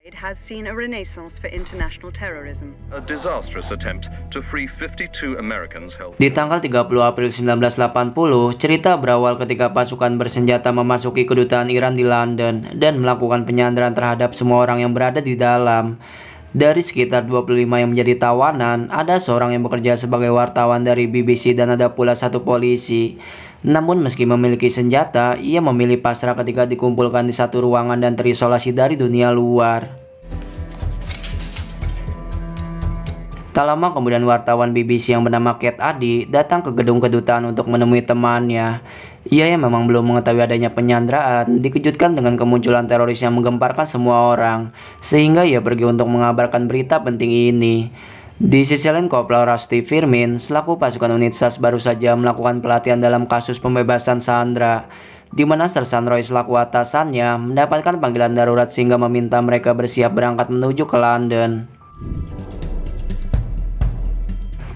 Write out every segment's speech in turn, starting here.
It has seen a renaissance for international terrorism. A disastrous attempt to free 52 Americans held. Di tanggal 30 April 1980, cerita berawal ketika pasukan bersenjata memasuki kedutaan Iran di London dan melakukan penyanderaan terhadap semua orang yang berada di dalam. Dari sekitar 25 yang menjadi tawanan, ada seorang yang bekerja sebagai wartawan dari BBC dan ada pula satu polisi. Namun meski memiliki senjata, ia memilih pasrah ketika dikumpulkan di satu ruangan dan terisolasi dari dunia luar. Tak lama kemudian wartawan BBC yang bernama Kate Addy datang ke gedung kedutaan untuk menemui temannya. Ia yang memang belum mengetahui adanya penyanderaan dikejutkan dengan kemunculan teroris yang menggemparkan semua orang, sehingga ia pergi untuk mengabarkan berita penting ini. Di sisi lain, Kopral Rusty Firmin selaku pasukan unit SAS baru saja melakukan pelatihan dalam kasus pembebasan sandera, di mana Sersan Roy selaku atasannya mendapatkan panggilan darurat sehingga meminta mereka bersiap berangkat menuju ke London.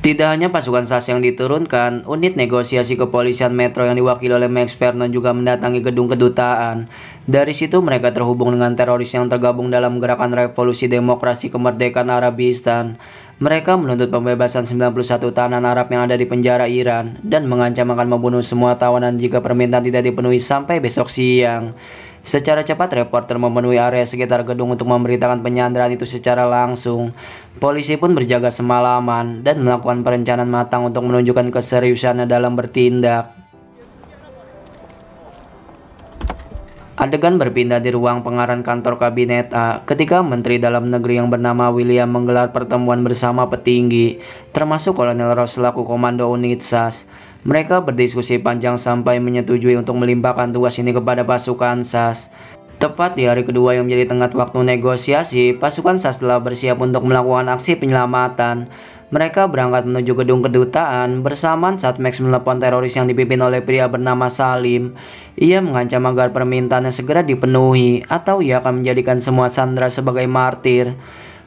Tidak hanya pasukan SAS yang diturunkan, unit negosiasi kepolisian Metro yang diwakili oleh Max Vernon juga mendatangi gedung kedutaan. Dari situ mereka terhubung dengan teroris yang tergabung dalam gerakan revolusi demokrasi kemerdekaan Arabistan. Mereka menuntut pembebasan 91 tahanan Arab yang ada di penjara Iran dan mengancam akan membunuh semua tawanan jika permintaan tidak dipenuhi sampai besok siang. Secara cepat, reporter memenuhi area sekitar gedung untuk memberitakan penyanderaan itu secara langsung. Polisi pun berjaga semalaman dan melakukan perencanaan matang untuk menunjukkan keseriusannya dalam bertindak. Adegan berpindah di ruang pengarah kantor Kabinet A ketika Menteri Dalam Negeri yang bernama William menggelar pertemuan bersama petinggi, termasuk Kolonel Ross selaku Komando Unit SAS. Mereka berdiskusi panjang sampai menyetujui untuk melimpahkan tugas ini kepada pasukan SAS. Tepat di hari kedua yang menjadi tenggat waktu negosiasi, pasukan SAS telah bersiap untuk melakukan aksi penyelamatan. Mereka berangkat menuju gedung kedutaan bersamaan saat Max menelepon teroris yang dipimpin oleh pria bernama Salim. Ia mengancam agar permintaannya segera dipenuhi atau ia akan menjadikan semua sandera sebagai martir.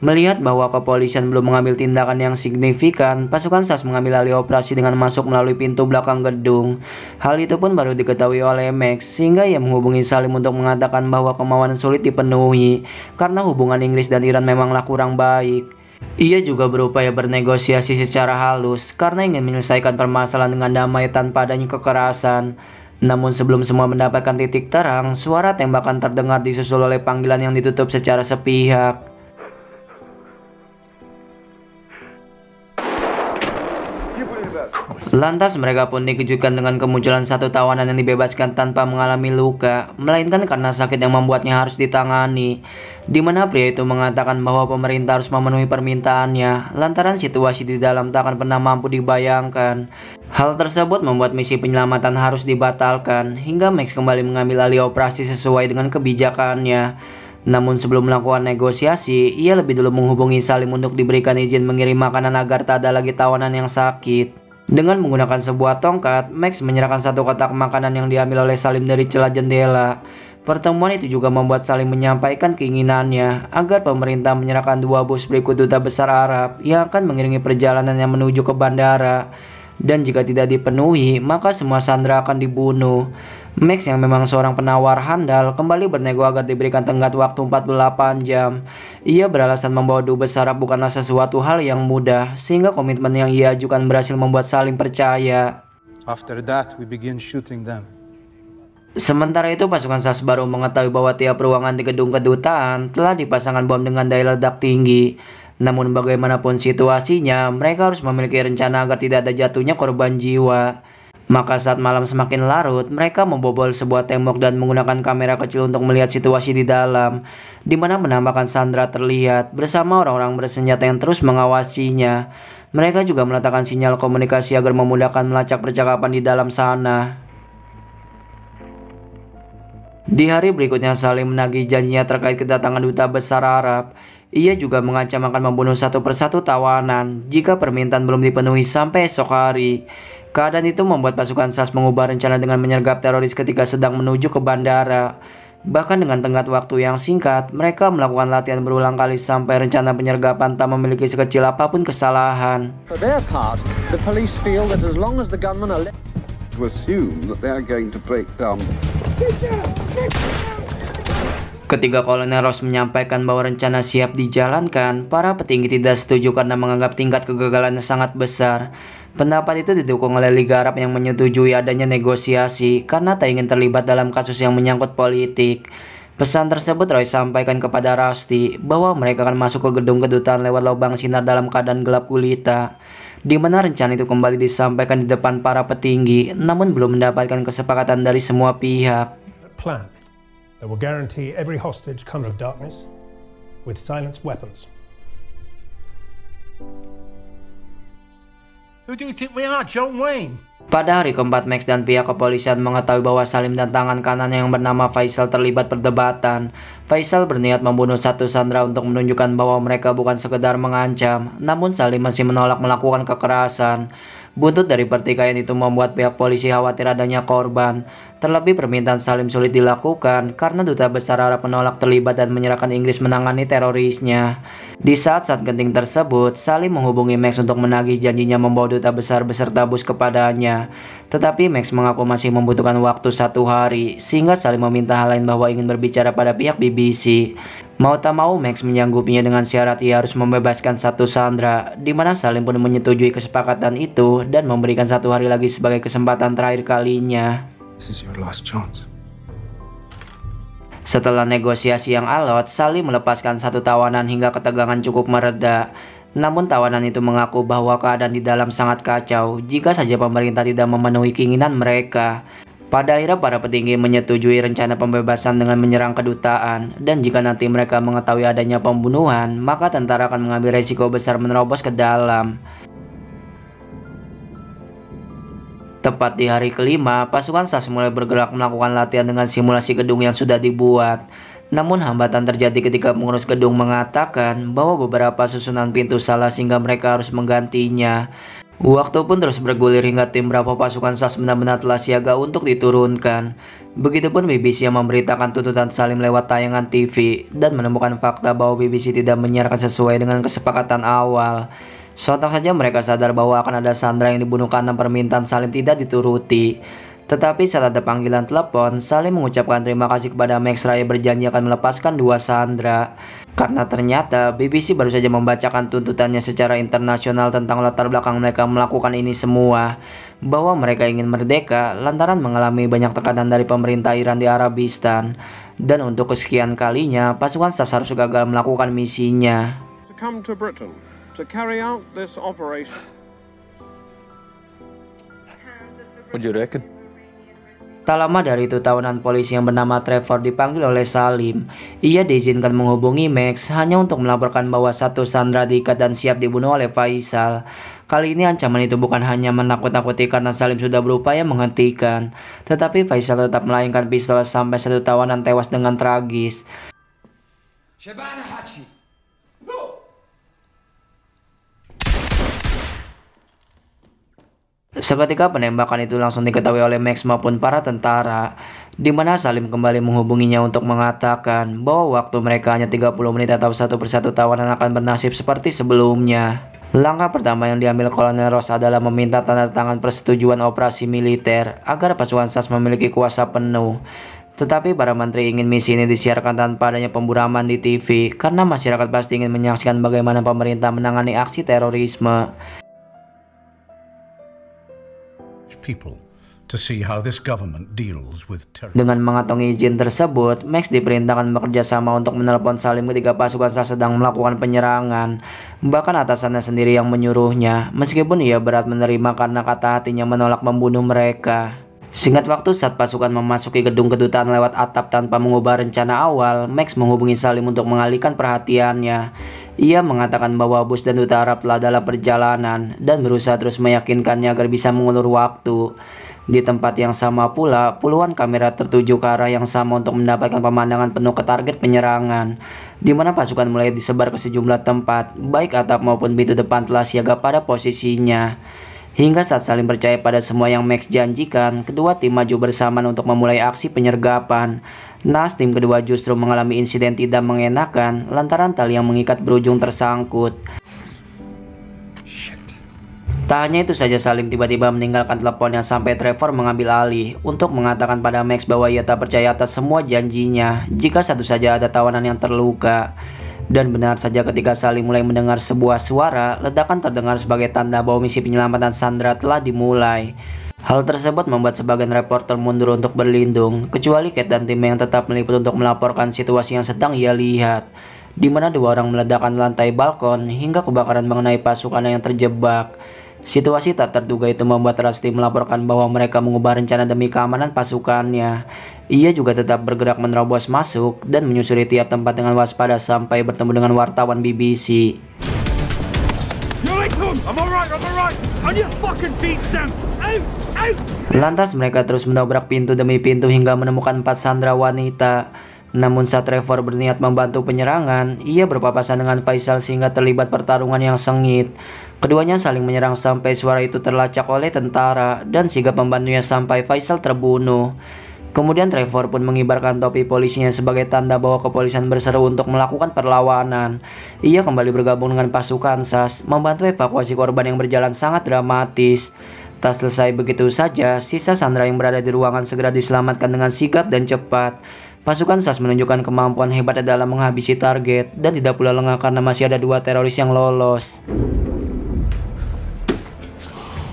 Melihat bahwa kepolisian belum mengambil tindakan yang signifikan, pasukan SAS mengambil alih operasi dengan masuk melalui pintu belakang gedung. Hal itu pun baru diketahui oleh Max, sehingga ia menghubungi Salim untuk mengatakan bahwa kemauan sulit dipenuhi karena hubungan Inggris dan Iran memanglah kurang baik. Ia juga berupaya bernegosiasi secara halus karena ingin menyelesaikan permasalahan dengan damai tanpa adanya kekerasan. Namun sebelum semua mendapatkan titik terang, suara tembakan terdengar disusul oleh panggilan yang ditutup secara sepihak. Lantas mereka pun dikejutkan dengan kemunculan satu tawanan yang dibebaskan tanpa mengalami luka, melainkan karena sakit yang membuatnya harus ditangani. Di mana pria itu mengatakan bahwa pemerintah harus memenuhi permintaannya, lantaran situasi di dalam tak akan pernah mampu dibayangkan. Hal tersebut membuat misi penyelamatan harus dibatalkan, hingga Max kembali mengambil alih operasi sesuai dengan kebijakannya. Namun sebelum melakukan negosiasi, ia lebih dulu menghubungi Salim untuk diberikan izin mengirim makanan agar tak ada lagi tawanan yang sakit. Dengan menggunakan sebuah tongkat, Max menyerahkan satu kotak makanan yang diambil oleh Salim dari celah jendela. Pertemuan itu juga membuat Salim menyampaikan keinginannya agar pemerintah menyerahkan 2 bus berikut duta besar Arab yang akan mengiringi perjalanan yang menuju ke bandara. Dan jika tidak dipenuhi, maka semua sandera akan dibunuh. Max yang memang seorang penawar handal kembali bernego agar diberikan tenggat waktu 48 jam. Ia beralasan membawa dubes Arab bukanlah sesuatu hal yang mudah, sehingga komitmen yang ia ajukan berhasil membuat Salim percaya. After that, we begin shooting them. Sementara itu, pasukan SAS baru mengetahui bahwa tiap ruangan di gedung kedutaan telah dipasangkan bom dengan daya ledak tinggi. Namun bagaimanapun situasinya, mereka harus memiliki rencana agar tidak ada jatuhnya korban jiwa. Maka saat malam semakin larut, mereka membobol sebuah tembok dan menggunakan kamera kecil untuk melihat situasi di dalam, di mana penampakan Sandra terlihat bersama orang-orang bersenjata yang terus mengawasinya. Mereka juga meletakkan sinyal komunikasi agar memudahkan melacak percakapan di dalam sana. Di hari berikutnya, Salim menagih janjinya terkait kedatangan duta besar Arab. Ia juga mengancam akan membunuh satu persatu tawanan jika permintaan belum dipenuhi sampai esok hari. Keadaan itu membuat pasukan SAS mengubah rencana dengan menyergap teroris ketika sedang menuju ke bandara. Bahkan dengan tenggat waktu yang singkat, mereka melakukan latihan berulang kali sampai rencana penyergapan tak memiliki sekecil apapun kesalahan. For their part, the police feel that as long as the gunmen are to assume that they are going to break down. Ketika Kolonel Ross menyampaikan bahwa rencana siap dijalankan, para petinggi tidak setuju karena menganggap tingkat kegagalannya sangat besar. Pendapat itu didukung oleh Liga Arab yang menyetujui adanya negosiasi karena tak ingin terlibat dalam kasus yang menyangkut politik. Pesan tersebut Roy sampaikan kepada Rusty bahwa mereka akan masuk ke gedung kedutaan lewat lubang sinar dalam keadaan gelap gulita, di mana rencana itu kembali disampaikan di depan para petinggi, namun belum mendapatkan kesepakatan dari semua pihak. Plan that will guarantee every hostage comes of darkness with silenced weapons. Who do you think we are, John Wayne? Pada hari keempat, Max dan pihak kepolisian mengetahui bahwa Salim dan tangan kanannya yang bernama Faisal terlibat perdebatan. Faisal berniat membunuh satu sandera untuk menunjukkan bahwa mereka bukan sekedar mengancam, namun Salim masih menolak melakukan kekerasan. Buntut dari pertikaian itu membuat pihak polisi khawatir adanya korban. Terlebih permintaan Salim sulit dilakukan karena duta besar Arab menolak terlibat dan menyerahkan Inggris menangani terorisnya. Di saat-saat genting tersebut, Salim menghubungi Max untuk menagih janjinya membawa duta besar beserta bus kepadanya. Tetapi Max mengaku masih membutuhkan waktu 1 hari, sehingga Salim meminta hal lain bahwa ingin berbicara pada pihak BBC. Mau tak mau, Max menyanggupinya dengan syarat ia harus membebaskan satu sandera, di mana Salim pun menyetujui kesepakatan itu dan memberikan 1 hari lagi sebagai kesempatan terakhir kalinya. This is your last chance. Setelah negosiasi yang alot, Salim melepaskan satu tawanan hingga ketegangan cukup mereda. Namun tawanan itu mengaku bahwa keadaan di dalam sangat kacau jika saja pemerintah tidak memenuhi keinginan mereka. Pada akhirnya para petinggi menyetujui rencana pembebasan dengan menyerang kedutaan, dan jika nanti mereka mengetahui adanya pembunuhan, maka tentara akan mengambil resiko besar menerobos ke dalam. Tepat di hari kelima, pasukan SAS mulai bergerak melakukan latihan dengan simulasi gedung yang sudah dibuat. Namun hambatan terjadi ketika pengurus gedung mengatakan bahwa beberapa susunan pintu salah sehingga mereka harus menggantinya. Waktu pun terus bergulir hingga tim Bravo pasukan SAS benar-benar telah siaga untuk diturunkan. Begitupun BBC yang memberitakan tuntutan Salim lewat tayangan TV dan menemukan fakta bahwa BBC tidak menyiarkan sesuai dengan kesepakatan awal. Sontak saja mereka sadar bahwa akan ada sandera yang dibunuh karena permintaan Salim tidak dituruti. Tetapi saat ada panggilan telepon, Salim mengucapkan terima kasih kepada Max Raya berjanji akan melepaskan 2 sandera. Karena ternyata BBC baru saja membacakan tuntutannya secara internasional tentang latar belakang mereka melakukan ini semua. Bahwa mereka ingin merdeka lantaran mengalami banyak tekanan dari pemerintah Iran di Arabistan. Dan untuk kesekian kalinya, pasukan SAS harus gagal melakukan misinya. To come to Britain to carry out this operation. What do you reckon? Tak lama dari itu, tawanan polisi yang bernama Trevor dipanggil oleh Salim. Ia diizinkan menghubungi Max hanya untuk melaporkan bahwa satu sandera diikat dan siap dibunuh oleh Faisal. Kali ini ancaman itu bukan hanya menakut-nakuti karena Salim sudah berupaya menghentikan, tetapi Faisal tetap melayangkan pistol sampai satu tawanan tewas dengan tragis. Seketika penembakan itu langsung diketahui oleh Max maupun para tentara, di mana Salim kembali menghubunginya untuk mengatakan bahwa waktu mereka hanya 30 menit atau satu persatu tawanan akan bernasib seperti sebelumnya. Langkah pertama yang diambil Kolonel Ross adalah meminta tanda tangan persetujuan operasi militer agar pasukan SAS memiliki kuasa penuh. Tetapi para menteri ingin misi ini disiarkan tanpa adanya pemburaman di TV karena masyarakat pasti ingin menyaksikan bagaimana pemerintah menangani aksi terorisme. Dengan mengantongi izin tersebut, Max diperintahkan bekerja sama untuk menelepon Salim ketika pasukan SAS sedang melakukan penyerangan. Bahkan atasannya sendiri yang menyuruhnya, meskipun ia berat menerima karena kata hatinya menolak membunuh mereka. Singkat waktu saat pasukan memasuki gedung kedutaan lewat atap tanpa mengubah rencana awal, Max menghubungi Salim untuk mengalihkan perhatiannya. Ia mengatakan bahwa bus dan duta Arab telah dalam perjalanan dan berusaha terus meyakinkannya agar bisa mengulur waktu. Di tempat yang sama pula, puluhan kamera tertuju ke arah yang sama untuk mendapatkan pemandangan penuh ke target penyerangan, di mana pasukan mulai disebar ke sejumlah tempat, baik atap maupun pintu depan telah siaga pada posisinya. Hingga saat Salim percaya pada semua yang Max janjikan, kedua tim maju bersamaan untuk memulai aksi penyergapan. Naas tim kedua justru mengalami insiden tidak mengenakan lantaran tali yang mengikat berujung tersangkut. Tak hanya itu saja, Salim tiba-tiba meninggalkan teleponnya sampai Trevor mengambil alih untuk mengatakan pada Max bahwa ia tak percaya atas semua janjinya jika satu saja ada tawanan yang terluka. Dan benar saja, ketika Salim mulai mendengar sebuah suara, ledakan terdengar sebagai tanda bahwa misi penyelamatan Sandra telah dimulai. Hal tersebut membuat sebagian reporter mundur untuk berlindung, kecuali Kate dan timnya yang tetap meliput untuk melaporkan situasi yang sedang ia lihat, di mana dua orang meledakkan lantai balkon hingga kebakaran mengenai pasukan yang terjebak. Situasi tak terduga itu membuat Rusty melaporkan bahwa mereka mengubah rencana demi keamanan pasukannya. Ia juga tetap bergerak menerobos masuk dan menyusuri tiap tempat dengan waspada sampai bertemu dengan wartawan BBC. Lantas mereka terus mendobrak pintu demi pintu hingga menemukan 4 sandera wanita. Namun saat Trevor berniat membantu penyerangan, ia berpapasan dengan Faisal sehingga terlibat pertarungan yang sengit. Keduanya saling menyerang sampai suara itu terlacak oleh tentara dan sigap membantunya sampai Faisal terbunuh. Kemudian Trevor pun mengibarkan topi polisinya sebagai tanda bahwa kepolisian berseru untuk melakukan perlawanan. Ia kembali bergabung dengan pasukan SAS, membantu evakuasi korban yang berjalan sangat dramatis. Tak selesai begitu saja, sisa sandera yang berada di ruangan segera diselamatkan dengan sigap dan cepat. Pasukan SAS menunjukkan kemampuan hebatnya dalam menghabisi target dan tidak pula lengah karena masih ada 2 teroris yang lolos.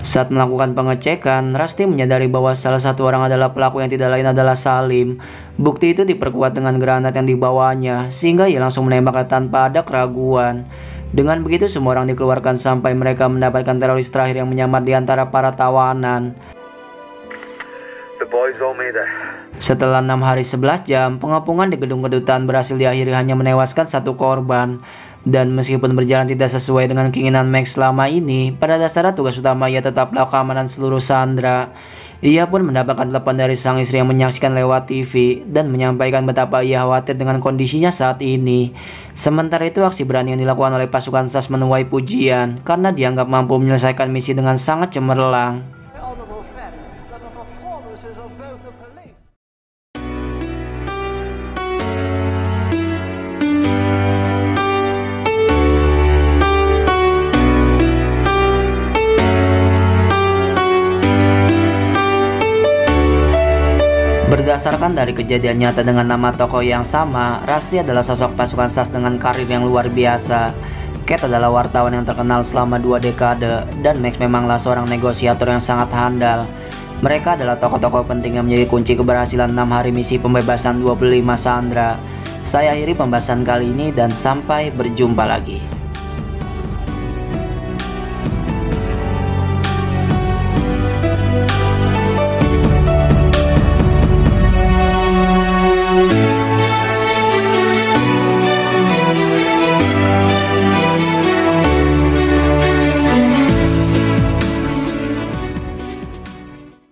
Saat melakukan pengecekan, Rusty menyadari bahwa salah satu orang adalah pelaku yang tidak lain adalah Salim. Bukti itu diperkuat dengan granat yang dibawanya, sehingga ia langsung menembaknya tanpa ada keraguan. Dengan begitu semua orang dikeluarkan sampai mereka mendapatkan teroris terakhir yang menyamar di antara para tawanan. Setelah 6 hari 11 jam, pengepungan di gedung kedutaan berhasil diakhiri hanya menewaskan 1 korban. Dan meskipun berjalan tidak sesuai dengan keinginan Max selama ini, pada dasarnya tugas utama ia tetaplah keamanan seluruh sandera. Ia pun mendapatkan telepon dari sang istri yang menyaksikan lewat TV dan menyampaikan betapa ia khawatir dengan kondisinya saat ini. Sementara itu, aksi berani yang dilakukan oleh pasukan SAS menuai pujian karena dianggap mampu menyelesaikan misi dengan sangat cemerlang. Berdasarkan dari kejadian nyata dengan nama tokoh yang sama, Rusty adalah sosok pasukan SAS dengan karir yang luar biasa. Kate adalah wartawan yang terkenal selama 2 dekade, dan Max memanglah seorang negosiator yang sangat handal. Mereka adalah tokoh-tokoh penting yang menjadi kunci keberhasilan 6 hari misi pembebasan 25 sandera. Saya akhiri pembahasan kali ini dan sampai berjumpa lagi.